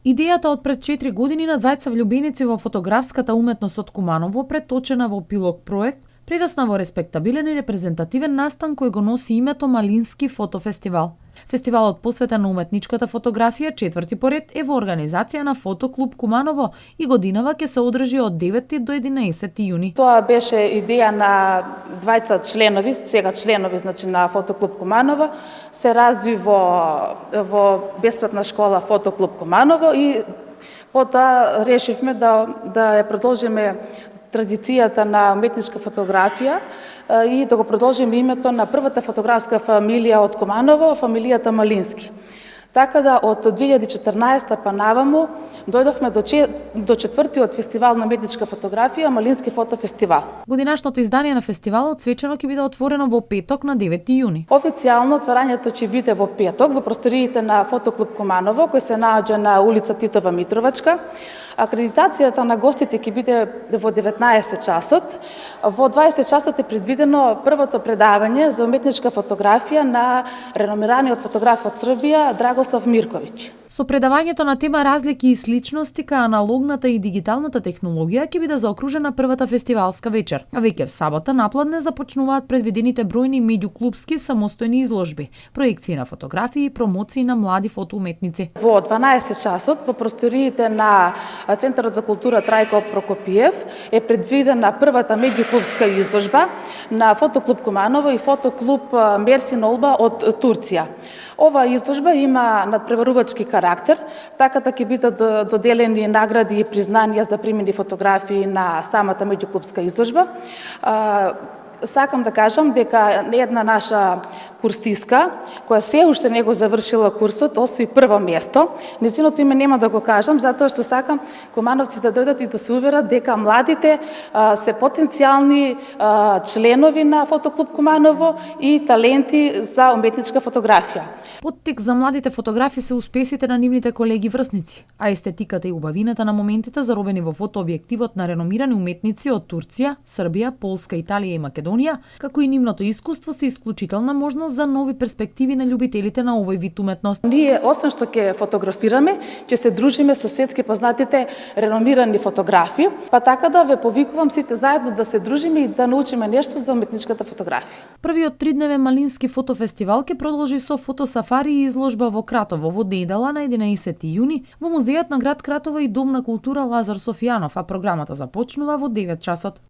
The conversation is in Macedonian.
Идејата од пред 4 години на двајца влюбеници во фотографската уметност од Куманово, преточена во пилот проект, прерасна во респектабилен и репрезентативен настан кој го носи името Малински фотофестивал. Фестивалот посветен на уметничката фотографија, четврти поред, е во организација на Фотоклуб Куманово и годинава ќе се одржи од 9 до 11 јуни. Тоа беше идеја на двајца членови, сега членови значи на Фотоклуб Куманово, се разви во бесплатна школа Фотоклуб Куманово и потоа решивме да ја продолжиме традицијата на уметничка фотографија и да го продолжиме името на првата фотографска фамилија од Куманово, фамилијата Малински. Така да од 2014 па наваму дојдовме до четвртиот фестивал на уметничка фотографија, Малински фотофестивал. Годинашното издание на фестивалот свечено ќе биде отворено во петок на 9 јуни. Официјално отварањето ќе биде во петок во просториите на Фотоклуб Куманово, кој се наоѓа на улица Титова Митровачка. Акредитацијата на гостите ќе биде во 19 часот. Во 20 часот е предвидено првото предавање за уметничка фотографија на реномираниот фотограф од Србија Драгослав Мирковиќ. Со предавањето на тема разлики и сличности кај аналогната и дигиталната технологија ќе биде заокружена првата фестивалска вечер. А веќе в сабота напладне започнуваат предвидените бројни меѓуклубски самостојни изложби, проекции на фотографии и промоции на млади фотоуметници. Во 12 часот во просториите на Центарот за култура Трајко Прокопиев е предвидена првата меѓуклубска изложба на Фотоклуб Куманово и Фотоклуб Мерсин Олба од Турција. Ова изложба има надпреварувачки карактер, така да ќе бидат доделени награди и признанија за примени фотографии на самата меѓуклубска изложба. Сакам да кажам дека една наша курсистка, која се уште не го завршила курсот, освои прво место. Незиното име нема да го кажам, затоа што сакам кумановци да дојдат и да се уверат дека младите се потенцијални членови на Фотоклуб Куманово и таленти за уметничка фотографија. Поттик за младите фотографи се успесите на нивните колеги врсници, а естетиката и убавината на моментите заробени во фотообјективот на реномирани уметници од Турција, Србија, Полска, Италија и Македонија, како и нивното искуство се исклучителна можност за нови перспективи на љубителите на овој вид уметност. Ние, освен што ќе фотографираме, ќе се дружиме со светски познатите реномирани фотографи, па така да ве повикувам сите заедно да се дружиме и да научиме нешто за уметничката фотографија. Првиот тридневен Малински фотофестивал ќе продолжи со фотосафари и изложба во Кратово во недела на 11 јуни во музејот на град Кратово и Дом на култура Лазар Софијанов, а програмата започнува во 9 часот.